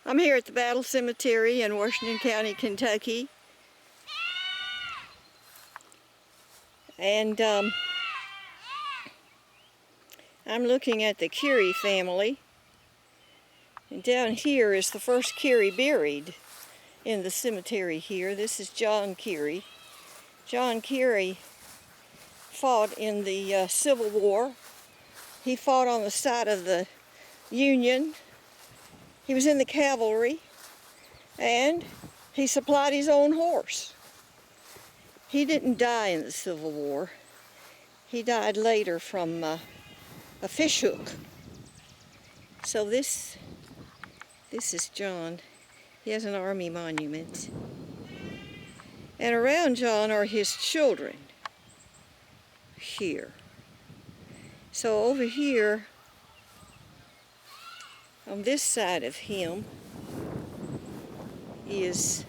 I'm here at the Battle Cemetery in Washington County, Kentucky. And I'm looking at the Kure family. And down here is the first Kure buried in the cemetery here. This is John Kure. John Kure fought in the Civil War. He fought on the side of the Union. He was in the cavalry, and he supplied his own horse. He didn't die in the Civil War. He died later from a fishhook. So this is John. He has an army monument. And around John are his children here. So over here, on this side of him, is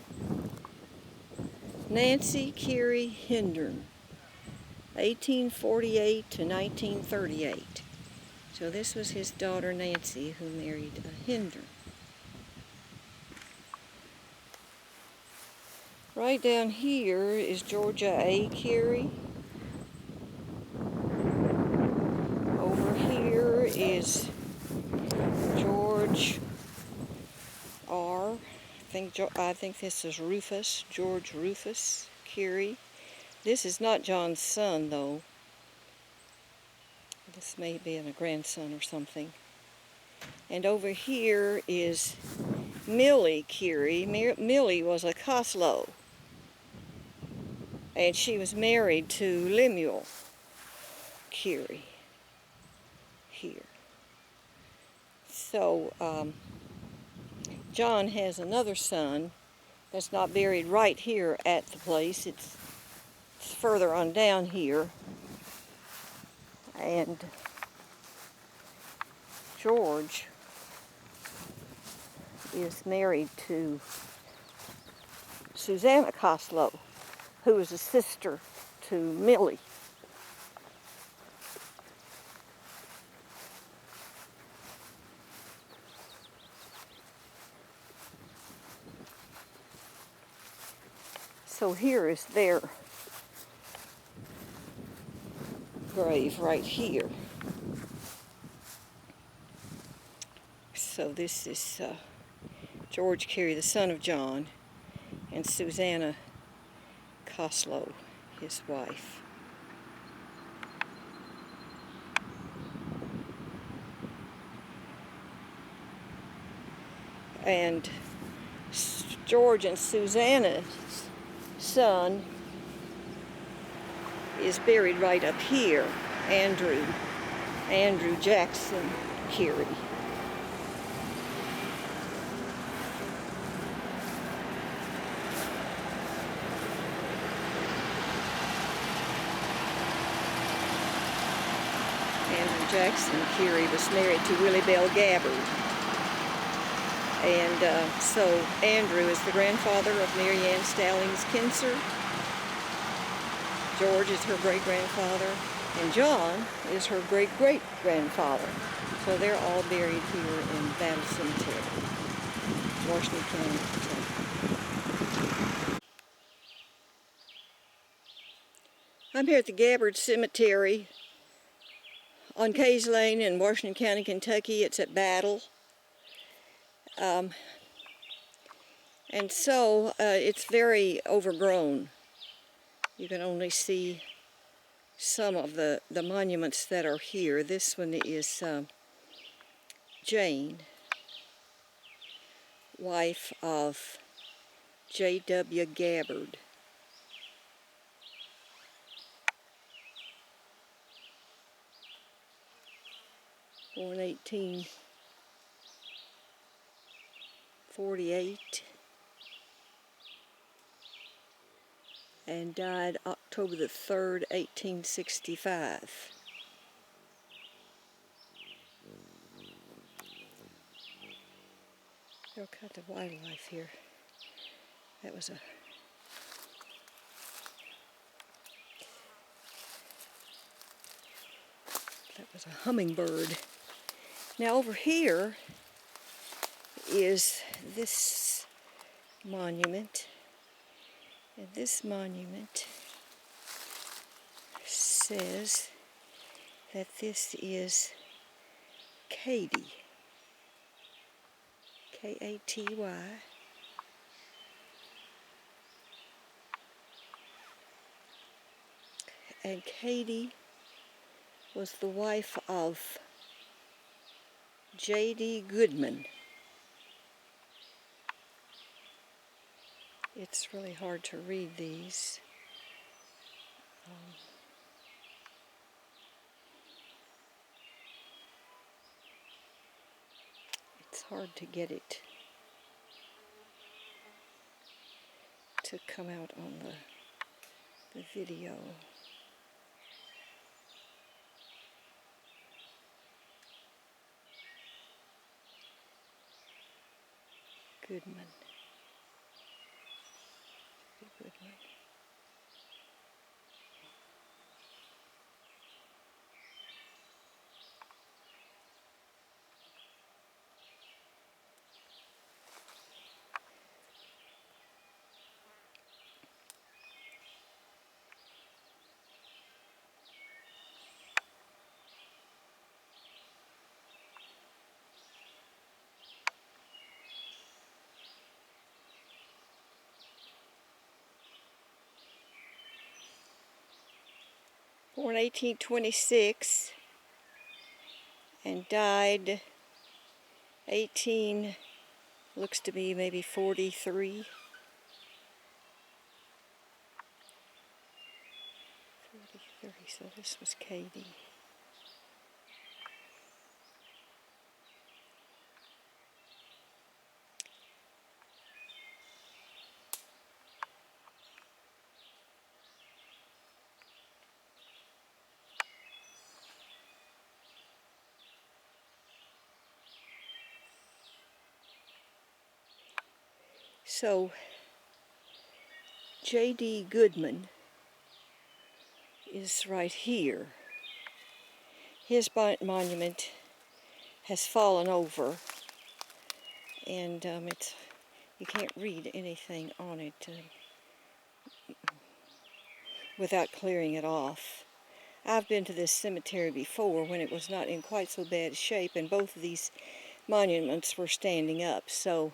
Nancy Kure Hendren, 1848 to 1938. So this was his daughter Nancy, who married a Hendren. Right down here is Georgia A. Kure. Over here is George R. I think this is Rufus, George Rufus Kure. This is not John's son, though. This may be a grandson or something. And over here is Millie Kure. Millie was a Coslow, and she was married to Lemuel Kure here. So John has another son that's not buried right here at the place. It's further on down here. And George is married to Susanna Coslow, who is a sister to Millie. So here is their grave right here. So this is George Kure, the son of John, and Susanna Coslow, his wife. And George and Susanna's son is buried right up here, Andrew Jackson Kure. Andrew Jackson Kure was married to Willie Bell Gabbard. And so Andrew is the grandfather of Mary Ann Stallings Kinser. George is her great-grandfather, and John is her great-great-grandfather. So they're all buried here in Battle Cemetery, Washington County, Kentucky. I'm here at the Gabbard Cemetery on Kays Lane in Washington County, Kentucky. It's at Battle. And so it's very overgrown. You can only see some of the monuments that are here. This one is Jane, wife of J.W. Gabbard. Born 1848 and died October the 3rd, 1865. All kinds of wildlife here. That was a hummingbird. Now over here is this monument. And this monument says that this is Katie, K-A-T-Y. And Katie was the wife of J.D. Goodman. It's really hard to read these. It's hard to get it to come out on the video. Goodman. Goodman. Born 1826 and died looks to be maybe 43. 43, so this was Katie. So, J.D. Goodman is right here. His monument has fallen over, and you can't read anything on it without clearing it off. I've been to this cemetery before when it was not in quite so bad shape, and both of these monuments were standing up. So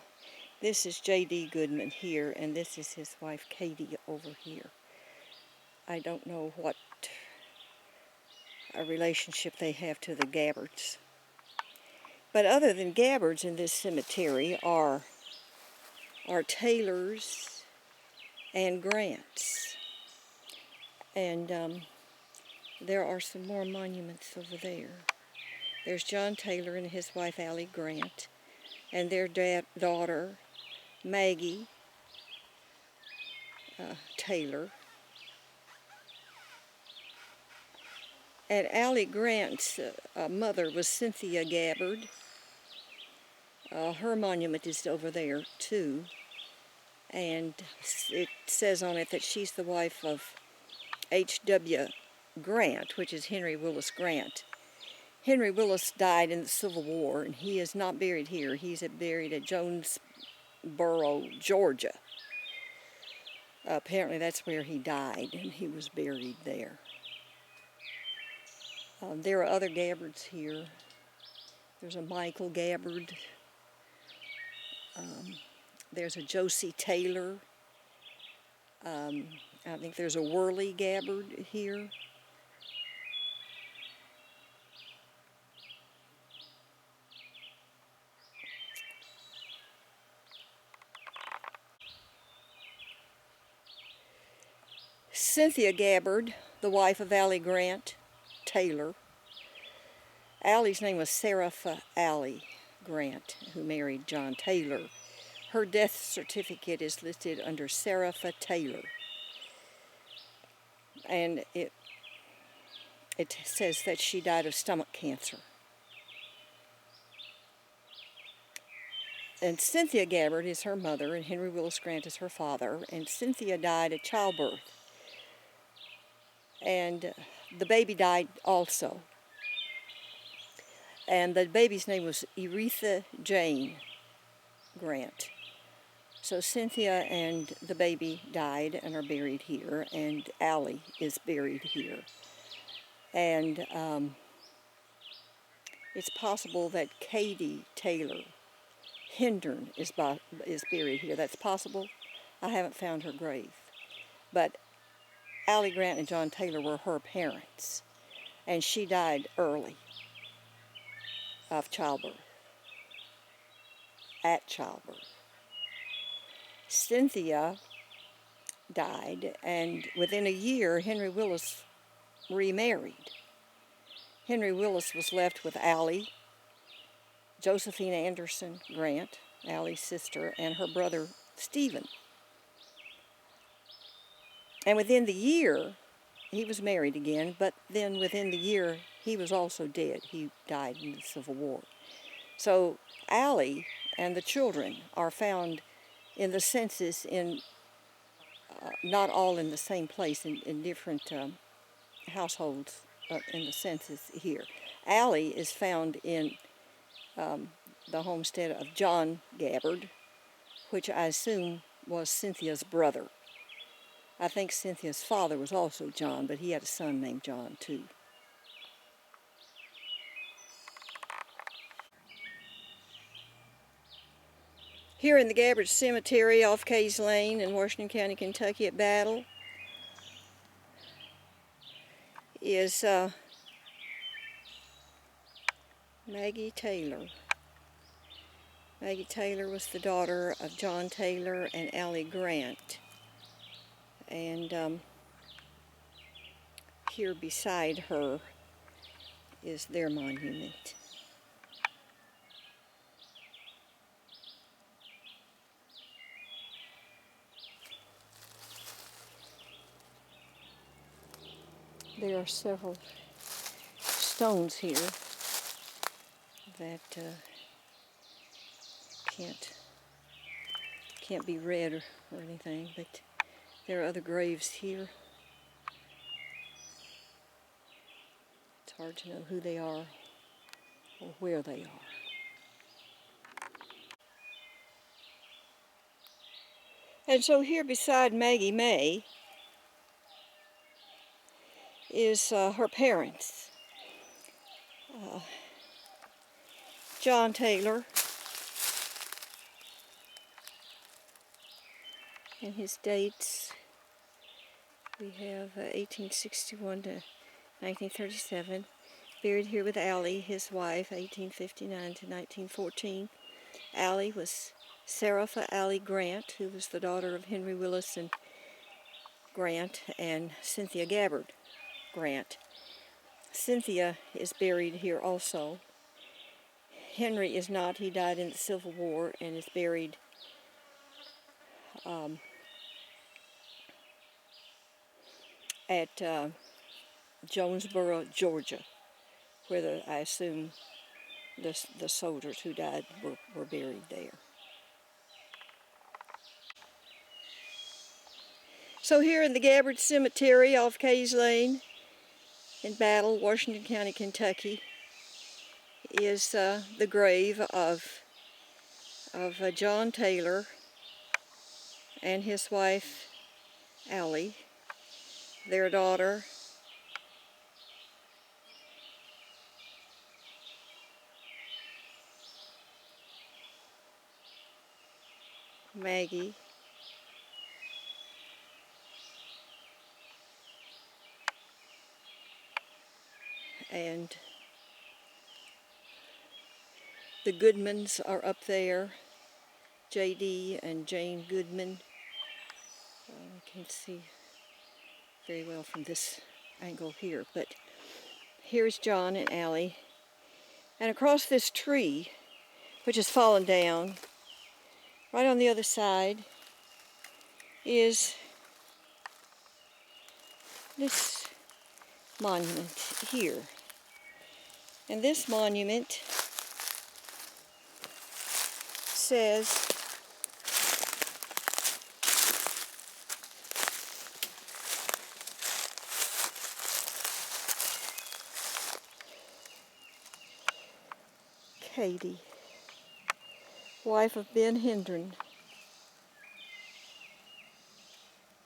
this is J.D. Goodman here, and this is his wife Katie over here. I don't know what a relationship they have to the Gabbards. But other than Gabbards in this cemetery are Taylors and Grants. And there are some more monuments over there. There's John Taylor and his wife Allie Grant, and their daughter Maggie Taylor. And Allie Grant's mother was Cynthia Gabhard. Her monument is over there too, and it says on it that she's the wife of H.W. Grant, which is Henry Willis Grant. Henry Willis died in the Civil War, and he is not buried here. He's buried at Jonesboro, Georgia. Apparently that's where he died, and he was buried there. There are other Gabbards here. There's a Michael Gabbard. There's a Josie Taylor. I think there's a Worley Gabbard here. Cynthia Gabhard, the wife of Allie Grant Taylor. Allie's name was Seraph Allie Grant, who married John Taylor. Her death certificate is listed under Seraph Taylor. And it says that she died of stomach cancer. And Cynthia Gabhard is her mother, and Henry Willis Grant is her father. And Cynthia died at childbirth. And the baby died also. And the baby's name was Eretha Jane Grant. So Cynthia and the baby died and are buried here, and Allie is buried here. And it's possible that Katie Taylor Hendren is buried here. That's possible. I haven't found her grave. But Allie Grant and John Taylor were her parents, and she died early of childbirth, at childbirth. Cynthia died, and within a year, Henry Willis remarried. Henry Willis was left with Allie, Josephine Anderson Grant, Allie's sister, and her brother Stephen. And within the year, he was married again, but then within the year, he was also dead. He died in the Civil War. So Allie and the children are found in the census in, not all in the same place, in different households in the census here. Allie is found in the homestead of John Gabbard, which I assume was Cynthia's brother. I think Cynthia's father was also John, but he had a son named John too. Here in the Gabbard Cemetery off Case Lane in Washington County, Kentucky at Battle is Maggie Taylor. Maggie Taylor was the daughter of John Taylor and Allie Grant. And here beside her is their monument. There are several stones here that can't be read or anything, but there are other graves here. It's hard to know who they are or where they are. And so here beside Maggie Mae is her parents, John Taylor and his dates. We have 1861 to 1937, buried here with Allie, his wife, 1859 to 1914. Allie was Seraph Allie Grant, who was the daughter of Henry Willis and Grant and Cynthia Gabhard Grant. Cynthia is buried here also. Henry is not. He died in the Civil War and is buried at Jonesboro, Georgia, where I assume the soldiers who died were buried there. So here in the Gabbard Cemetery off Case Lane in Battle, Washington County, Kentucky, is the grave of John Taylor and his wife Allie, their daughter Maggie, and the Goodmans are up there, J.D. and Jane Goodman. I can't see very well from this angle here, but here's John and Allie. And across this tree, which has fallen down, right on the other side, is this monument here. And this monument says Katie, wife of Ben Hendren,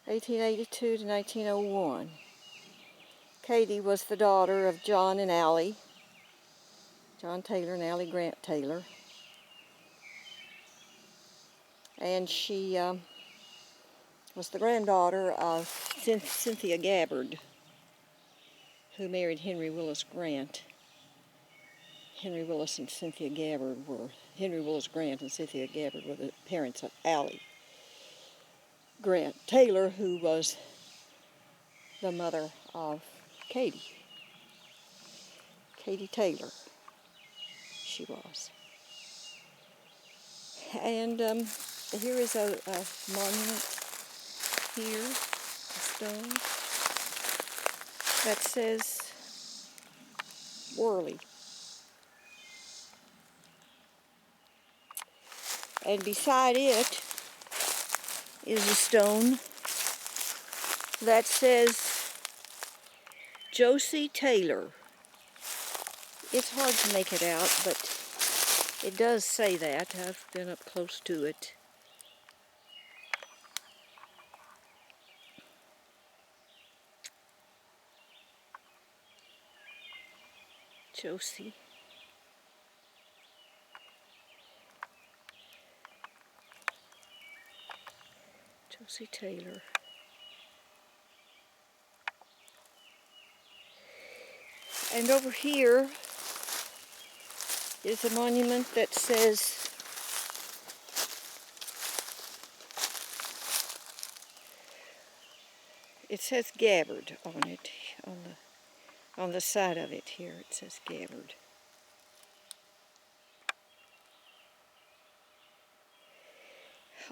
1882 to 1901. Katie was the daughter of John and Allie, John Taylor and Allie Grant Taylor. And she was the granddaughter of Cynthia Gabhard, who married Henry Willis Grant. Henry Willis and Cynthia Gabhard were, Henry Willis Grant and Cynthia Gabhard were the parents of Allie Grant Taylor, who was the mother of Katie. Katie Taylor, she was. And here is a monument here, a stone, that says Worley. And beside it is a stone that says Josie Taylor. It's hard to make it out, but it does say that. I've been up close to it. Josie. Josie Taylor. And over here is a monument that says Gabbard on it, on the side of it here. It says Gabbard.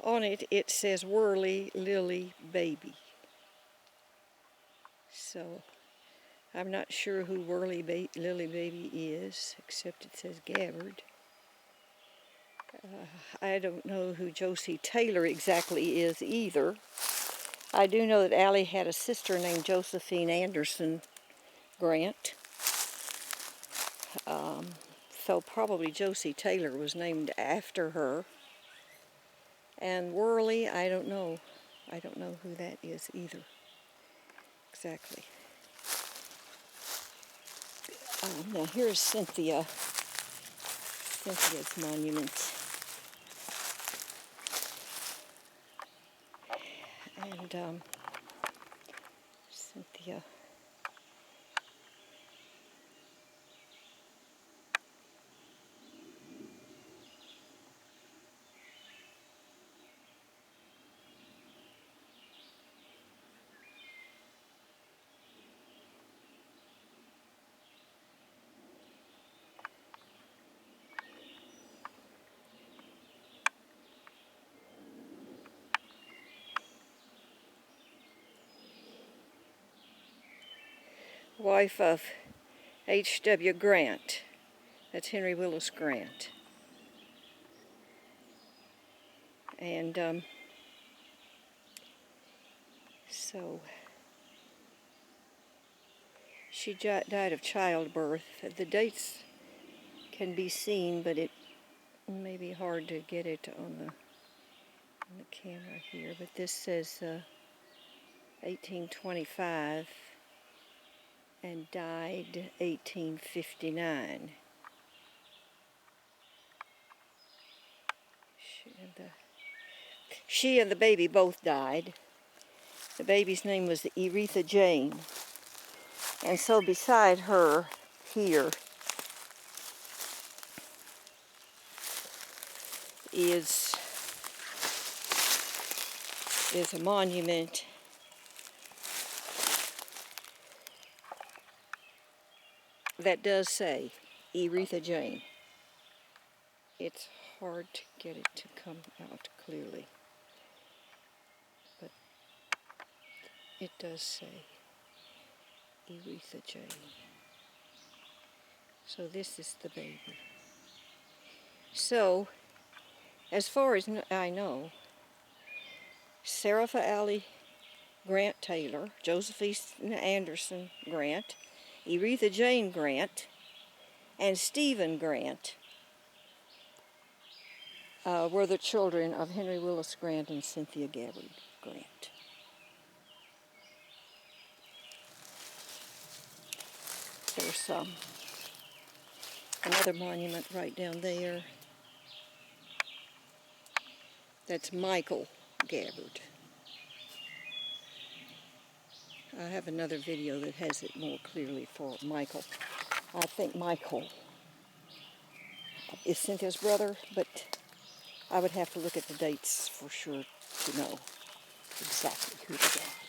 On it, it says Worley Lily Baby. So I'm not sure who Worley Lily Baby is, except it says Gabbard. I don't know who Josie Taylor exactly is either. I do know that Allie had a sister named Josephine Anderson Grant. So probably Josie Taylor was named after her. And Worley, I don't know. I don't know who that is either. Exactly. Now here's Cynthia's monument. And Cynthia. Wife of H.W. Grant. That's Henry Willis Grant. And so she died of childbirth. The dates can be seen, but it may be hard to get it on the camera here. But this says 1825 and died 1859. She and the baby both died. The baby's name was Eretha Jane. And so beside her here is a monument that does say Eretha Jane. It's hard to get it to come out clearly, but it does say Eretha Jane. So this is the baby. So, as far as I know, Seraph Allie Grant Taylor, Josephine Anderson Grant, Eretha Jane Grant, and Stephen Grant were the children of Henry Willis Grant and Cynthia Gabhard Grant. There's another monument right down there. That's Michael Gabbard. I have another video that has it more clearly for Michael. I think Michael is Cynthia's brother, but I would have to look at the dates for sure to know exactly who they are.